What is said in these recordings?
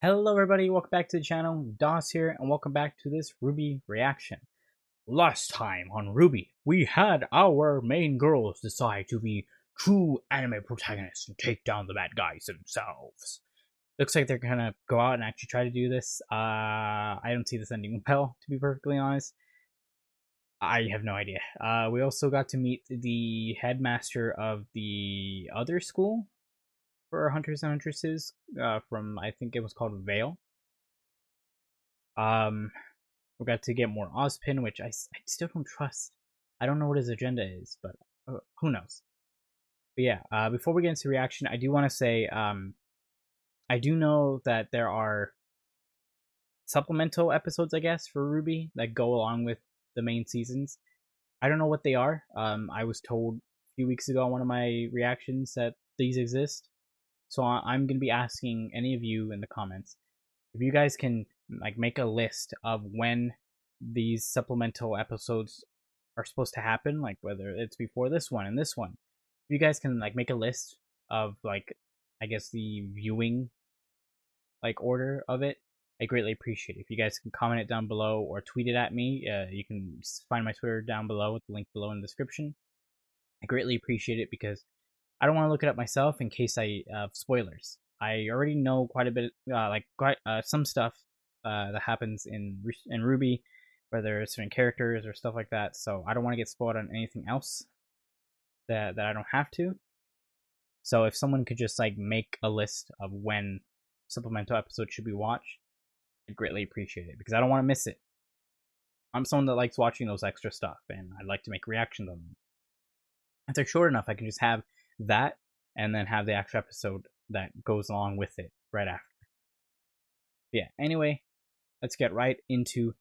Hello everybody, welcome back to the channel. DOS here, and welcome back to this RWBY reaction. Last time on RWBY, we had our main girls decide to be true anime protagonists and take down the bad guys themselves. Looks like they're gonna go out and actually try to do this. I don't see this ending well, to be perfectly honest. I have no idea. We also got to meet the headmaster of the other school for Hunters and Huntresses, from, I think it was called Vale. We got to get more Ozpin, which I still don't trust. I don't know what his agenda is, but who knows. But yeah, before we get into reaction, I do want to say, I do know that there are supplemental episodes, I guess, for RWBY that go along with the main seasons. I don't know what they are. I was told a few weeks ago on one of my reactions that these exist. So I'm going to be asking any of you in the comments if you guys can make a list of when these supplemental episodes are supposed to happen, like whether it's before this one and this one. If you guys can make a list of I guess the viewing order of it, I greatly appreciate it. If you guys can comment it down below or tweet it at me, you can find my Twitter down below with the link below in the description. I greatly appreciate it because I don't want to look it up myself in case I have spoilers. I already know quite a bit, some stuff that happens in RWBY, whether it's certain characters or stuff like that. So I don't want to get spoiled on anything else that I don't have to. So if someone could just make a list of when supplemental episodes should be watched, I'd greatly appreciate it because I don't want to miss it. I'm someone that likes watching those extra stuff, and I like to make reactions on them. If they're short enough, I can just have that and then have the actual episode that goes along with it right after. But yeah, anyway, let's get right into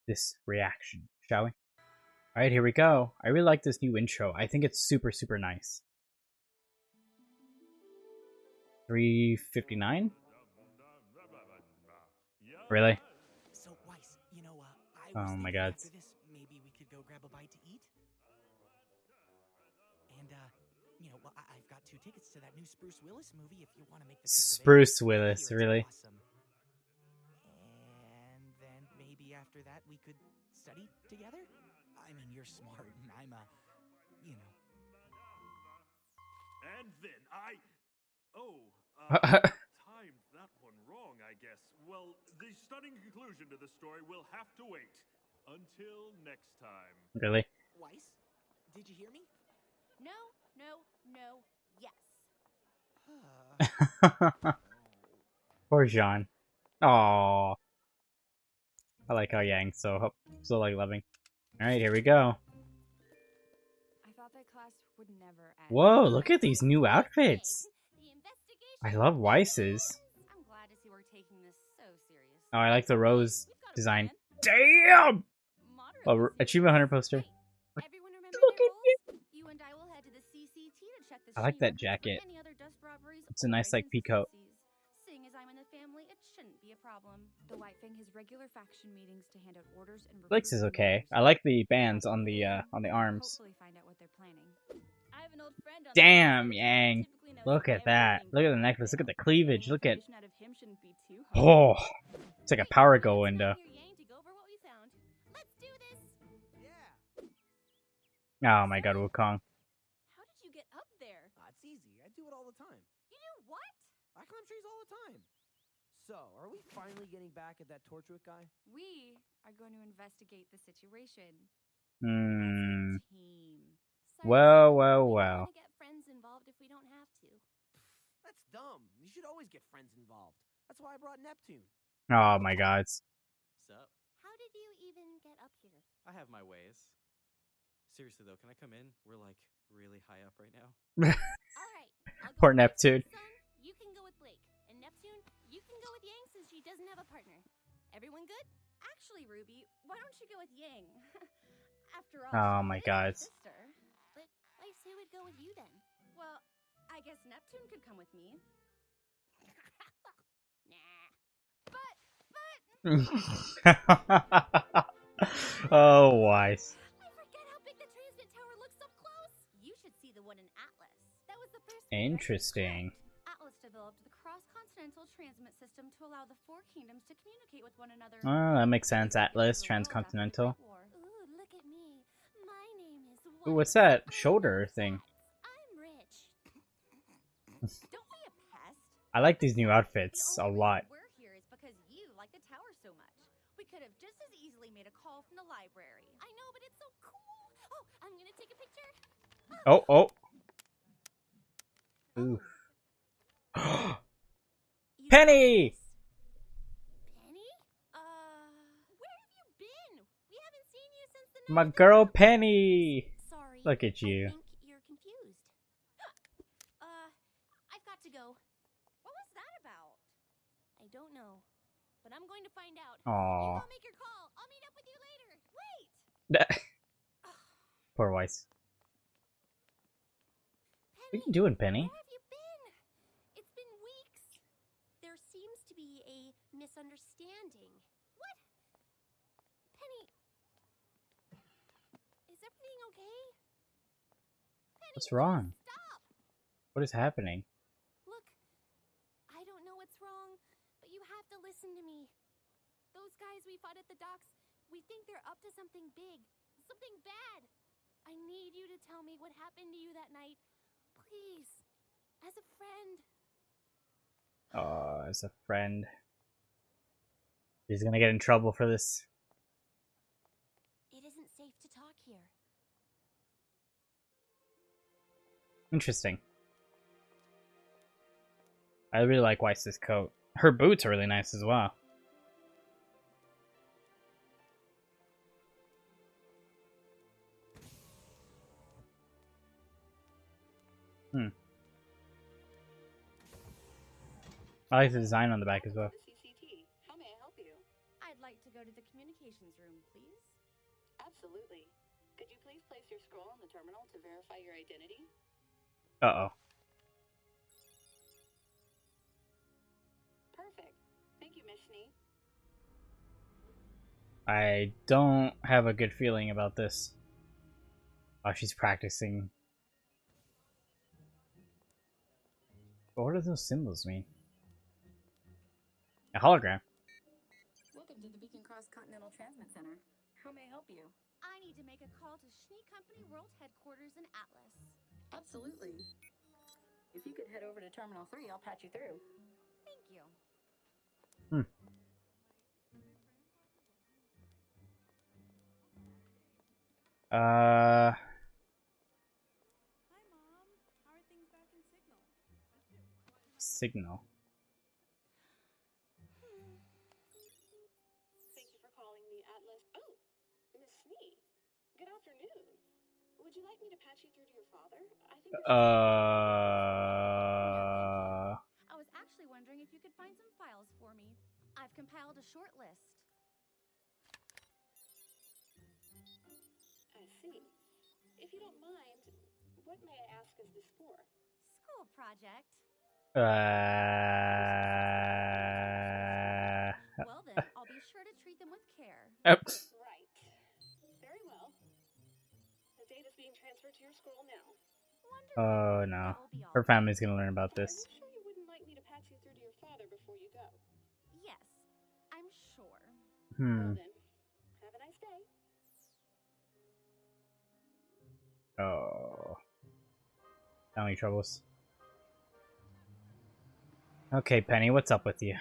this reaction, shall we? Alright, here we go. I really like this new intro. I think it's super, super nice. 3:59? Really? So, Weiss, Oh my god. after this, maybe we could go grab a bite to eat? And, I've got 2 tickets to that new Spruce Willis movie if you want to make the trip to Spruce Vegas. Willis, really? Awesome. And then maybe after that we could study together? I mean, you're smart and I'm And then timed that one wrong, I guess. Well, the stunning conclusion to the story will have to wait until next time. Really? Weiss, did you hear me? No, yes. Poor Jean. Aww. I like how Yang so loving. Alright, here we go. I thought that class would never end. Whoa, look at these new outfits. I love Weiss's. I'm glad to see we're taking this so serious. Oh, I like the rose design. Damn! Oh, Achievement Hunter poster. Everyone remember Look their at roles? You and I will head to the CCT to check the I like that street records for jacket. any other dust robberies It's a or nice, peacoat. inconsistencies. Seeing as I'm in the family, it shouldn't be a problem. The White Fang has regular faction meetings to hand out orders and Flix is recruit okay. members. I like the bands on the arms. Hopefully find out what they're planning. I have an old friend on Damn, the Yang. typically knows Look at that. everything Look at the going necklace. Look at down. the cleavage. Look at... Information out of him shouldn't be too hard. Oh, it's like a power go window. Oh my god, Wukong. How did you get up there? It's easy. I do it all the time. You do what? I climb trees all the time. So, are we finally getting back at that Torchwick guy? We are going to investigate the situation. Hmm. Team. Well, We well, don't well. wanna get friends involved if we don't have to. That's dumb. You should always get friends involved. That's why I brought Neptune. Oh my god. Sup? How did you even get up here? I have my ways. Seriously though, can I come in? We're really high up right now. All right. I'll go Poor with Neptune. Sun, you can go with Blake, and Neptune, you can go with Yang since she doesn't have a partner. Everyone good? Actually, Ruby, why don't you go with Yang? After all, Oh she my is god. your sister. But Lace, who would go with you then? Well, I guess Neptune could come with me. Nah. Oh, Weiss. I forget how big the transmit tower looks up close. You should see the one in Atlas. That was the first. Interesting. Atlas developed the cross-continental transmit system system to allow the four kingdoms to communicate with one another. Oh, that makes sense. Atlas, transcontinental. Ooh, look at me. My name is Ooh, what's that shoulder thing? I'm rich. Don't be a pest. I like these new The outfits a only lot. reason we're here is because you like the tower so much. We could have just as easily made a call from the library. I know, but it's so cool. Oh, I'm gonna take a picture. Oh, oh. Ooh. You Penny! got this? Penny? Where have you been? We haven't seen you since the night My of the girl trip. Penny! Sorry. Look at you. I think you're confused. I've got to go. What was that about? I don't know, but I'm going to find out. You Aww. go make your call. I'll meet up with you later. Wait! Poor Weiss. What are Penny, you doing, Penny? where have you been? It's been weeks. There seems to be a misunderstanding. What? Penny, is everything okay? Penny, What's wrong? stop! What is happening? Look, I don't know what's wrong, but you have to listen to me. Those guys we fought at the docks, we think they're up to something big, something bad. I need you to tell me what happened to you that night. Please, as a friend. Oh, as a friend. He's gonna get in trouble for this. It isn't safe to talk here. Interesting. I really like Weiss's coat. Her boots are really nice as well. I like the design on the back as well. How may I help you? I'd like to go to the communications room, please. Absolutely. Could you please place your scroll on the terminal to verify your identity? Uh-oh. Perfect. Thank you, Miss Schnee. I don't have a good feeling about this. Oh, she's practicing. But what do those symbols mean? A hologram. Welcome to the Beacon Cross Continental Transmit Center. How may I help you? I need to make a call to Schnee Company World Headquarters in Atlas. Absolutely. If you could head over to Terminal 3, I'll patch you through. Thank you. Uh, Hi, Mom. How are things back in Signal? signal. Thank you for calling the Atlas. Oh, Miss Schnee. Good afternoon. Would you like me to patch you through to your father? I think this is I was actually wondering if you could find some files for me. I've compiled a short list. I see. If you don't mind, what may I ask is this for? School project. Well then, I'll be sure to treat them with care. Oops. Right. Very well. The data's being transferred to your scroll now. Wonderful. Oh no. That will be all. Her family's gonna learn about Are this. you sure you wouldn't like me to patch you through to your father before you go? Yes, I'm sure. Well then, have a nice day. Oh. Family troubles. Okay, Penny, what's up with you?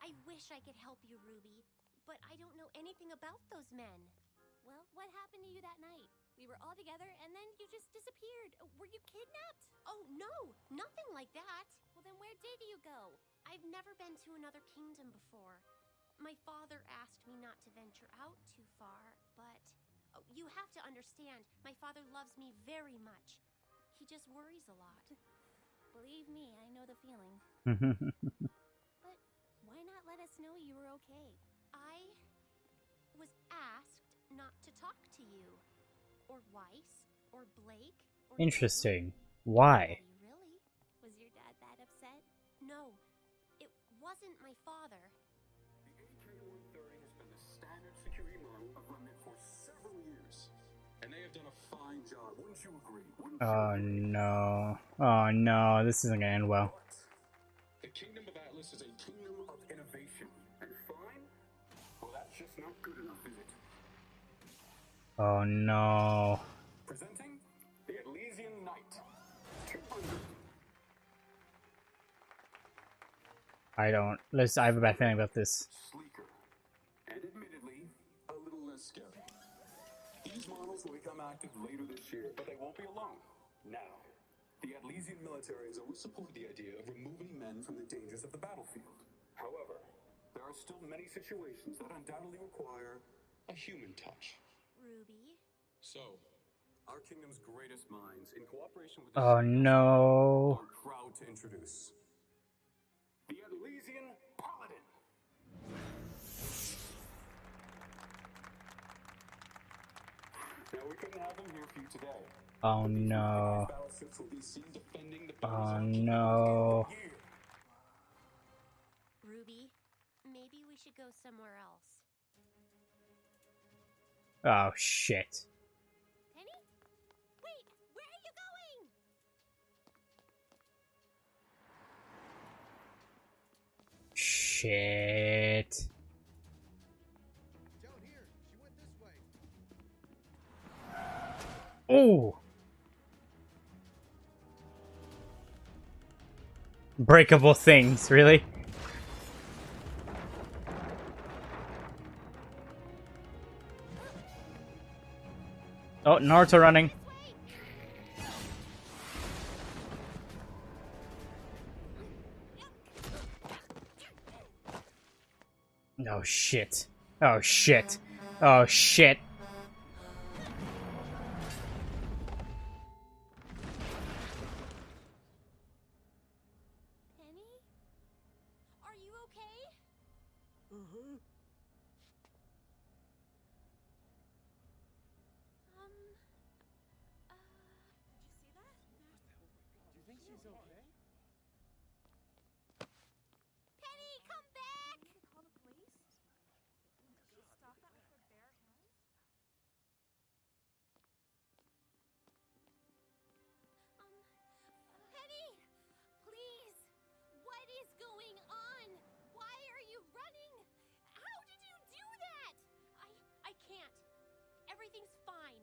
I wish I could help you, Ruby, but I don't know anything about those men. Well, what happened to you that night? We were all together and then you just disappeared. Were you kidnapped? Oh, no, nothing like that. Well, then where did you go? I've never been to another kingdom before. My father asked me not to venture out too far, but you have to understand, my father loves me very much. He just worries a lot. Believe me, I know the feeling. But why not let us know you were okay? I was asked not to talk to you, or Weiss, or Blake, or Interesting. Dane. Why? Really? Was your dad that upset? No, it wasn't my father. The AK-130 has been the standard security model of Remnant for several years. And they have done a fine job, wouldn't you agree? Oh no. Oh no, this isn't gonna end well. The Kingdom of Atlas is a kingdom of innovation. And fine? Well, that's just not good enough, is it? Oh no. Presenting the Elysian Knight. 200. I have a bad feeling about this. Sleeker. And admittedly, a little less scary. These models will become active later this year, but they won't be alone. Now, the Atlesian military has always supported the idea of removing men from the dangers of the battlefield. However, there are still many situations that undoubtedly require a human touch. Ruby? So, our kingdom's greatest minds, in cooperation with the Oh City no. Council, are proud to introduce the Elysian Paladin. Now, we couldn't have him here for you today. Oh no. Battleships will be seen defending the Oh boundaries no. of year. Ruby, maybe we should go somewhere else. Oh shit. Penny? Wait, where are you going? Shit. Down here. She went this way. Oh. Breakable things, really? Oh, Naruto running. Oh shit. Oh shit. Oh shit. Penny? Are you okay? Uh-huh. Did you see that? Do you think she's okay? Penny, come back! Need to call the police? Did she stop that with her bare hands? Penny! Please! What is going on? Why are you running? How did you do that? I can't. Everything's fine.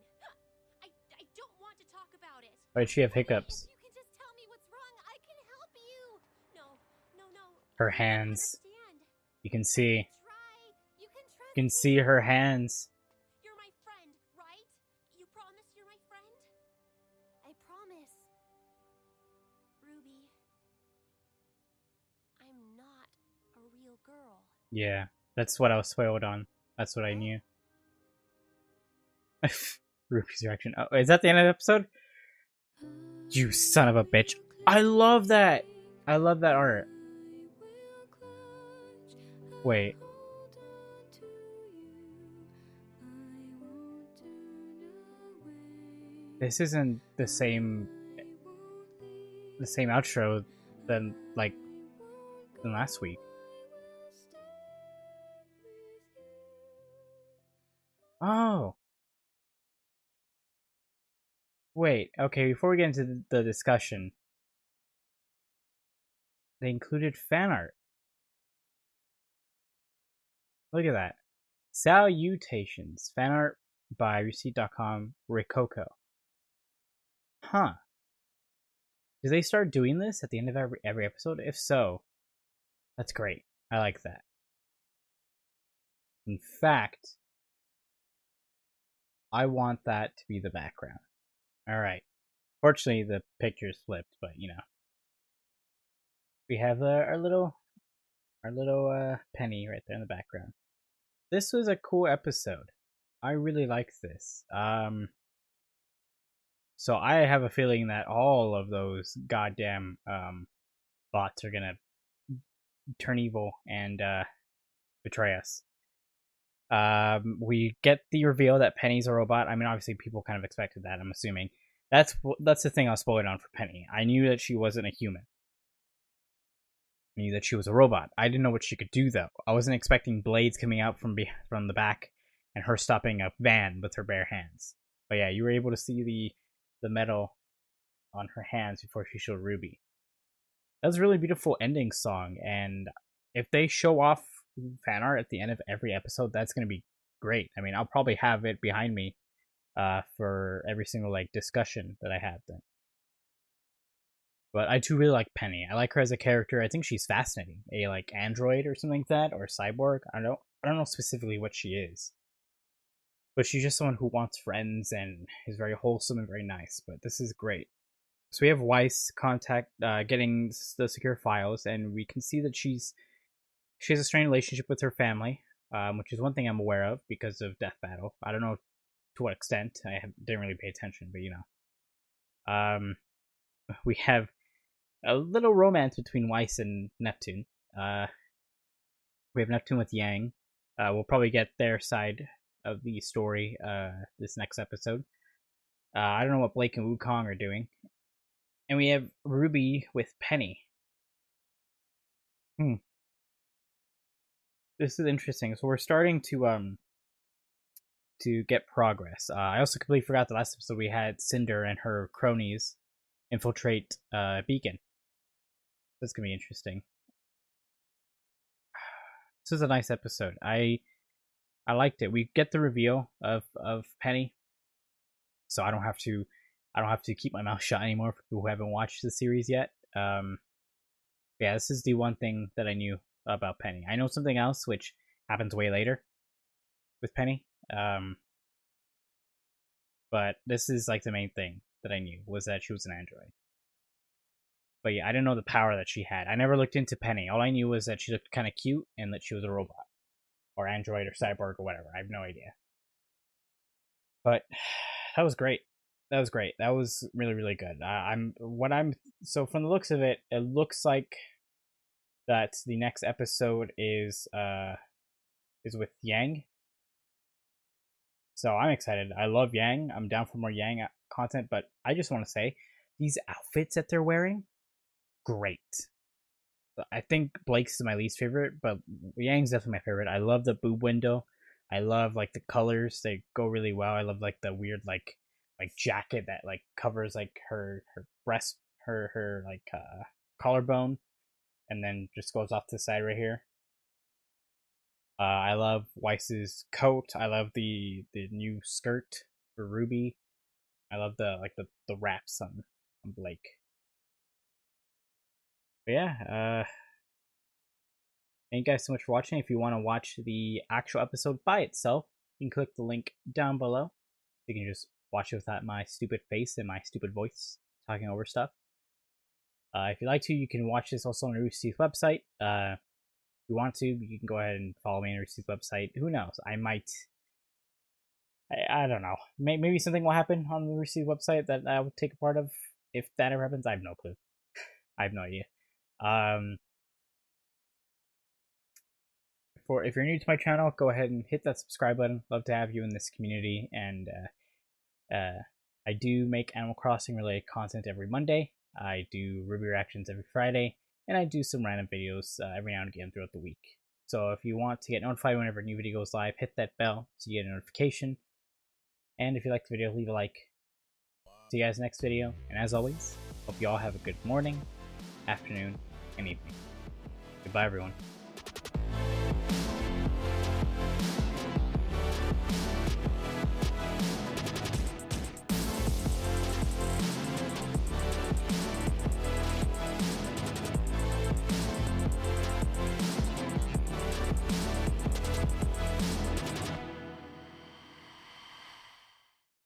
I don't want to talk about it. Why did she have hiccups? If you can just tell me what's wrong, I can help you. No. Her You don't hands. understand. You can see. Try. You can trust You can me. see her hands. You're my friend, right? You promise you're my friend? I promise. Ruby, I'm not a real girl. Yeah, that's what I was spoiled on. That's what I knew. Ruby's reaction. Oh, is that the end of the episode? You son of a bitch. I love that. I love that art. Wait. This isn't the same outro than last week. Oh. Wait, okay, before we get into the discussion, they included fan art. Look at that. Salutations. Fan art by receipt.com Rikoko. Huh. Do they start doing this at the end of every episode? If so, that's great. I like that. In fact, I want that to be the background. Alright. Fortunately, the picture's flipped, but you know. We have our little Penny right there in the background. This was a cool episode. I really like this. So I have a feeling that all of those goddamn bots are gonna turn evil and betray us. We get the reveal that Penny's a robot. I mean, obviously, people kind of expected that. I'm assuming that's the thing I was spoiling on for Penny. I knew that she wasn't a human. I knew that she was a robot. I didn't know what she could do though. I wasn't expecting blades coming out from the back and her stopping a van with her bare hands. But yeah, you were able to see the medal on her hands before she showed Ruby. That was a really beautiful ending song, and if they show off fan art at the end of every episode, that's gonna be great. I mean, I'll probably have it behind me for every single like discussion that I have then. But I do really like Penny. I like her as a character. I think she's fascinating. A like android or something like that, or cyborg. I don't know specifically what she is. But she's just someone who wants friends and is very wholesome and very nice. But this is great. So we have Weiss getting the secure files, and we can see that she has a strained relationship with her family, which is one thing I'm aware of because of Death Battle. I don't know to what extent. Didn't really pay attention, but you know. We have a little romance between Weiss and Neptune. We have Neptune with Yang. We'll probably get their side of the story this next episode. I don't know what Blake and Wukong are doing. And we have RWBY with Penny. This is interesting. So we're starting to get progress. I also completely forgot the last episode we had Cinder and her cronies infiltrate Beacon. That's gonna be interesting. This is a nice episode. I liked it. We get the reveal of Penny, so I don't have to keep my mouth shut anymore for people who haven't watched the series yet. Yeah, this is the one thing that I knew about Penny. I know something else which happens way later with Penny. But this is like the main thing that I knew was that she was an android. But yeah, I didn't know the power that she had. I never looked into Penny. All I knew was that she looked kind of cute and that she was a robot. Or android or cyborg or whatever. I have no idea. But that was great. That was really, really good. So from the looks of it, it looks like that the next episode is with Yang. So I'm excited. I love Yang. I'm down for more Yang content, but I just want to say these outfits that they're wearing, great. I think Blake's is my least favorite, but Yang's definitely my favorite. I love the boob window. I love like the colors; they go really well. I love like the weird like jacket that like covers like her breast, her like collarbone, and then just goes off to the side right here. I love Weiss's coat. I love the new skirt for RWBY. I love the wraps on Blake. But yeah, thank you guys so much for watching. If you want to watch the actual episode by itself, you can click the link down below. You can just watch it without my stupid face and my stupid voice talking over stuff. If you'd like to, you can watch this also on RWBY's website. If you want to, you can go ahead and follow me on RWBY's website. Who knows? I might... I don't know. Maybe something will happen on the RWBY website that I would take a part of. If that ever happens, I have no clue. I have no idea. If you're new to my channel, go ahead and hit that subscribe button. Love to have you in this community. And I do make Animal Crossing related content every Monday. I do RWBY reactions every Friday, and I do some random videos every now and again throughout the week. So if you want to get notified whenever a new video goes live, hit that bell to get a notification. And if you like the video, leave a like. See you guys next video, and as always, hope you all have a good morning, afternoon, and evening. Goodbye, everyone.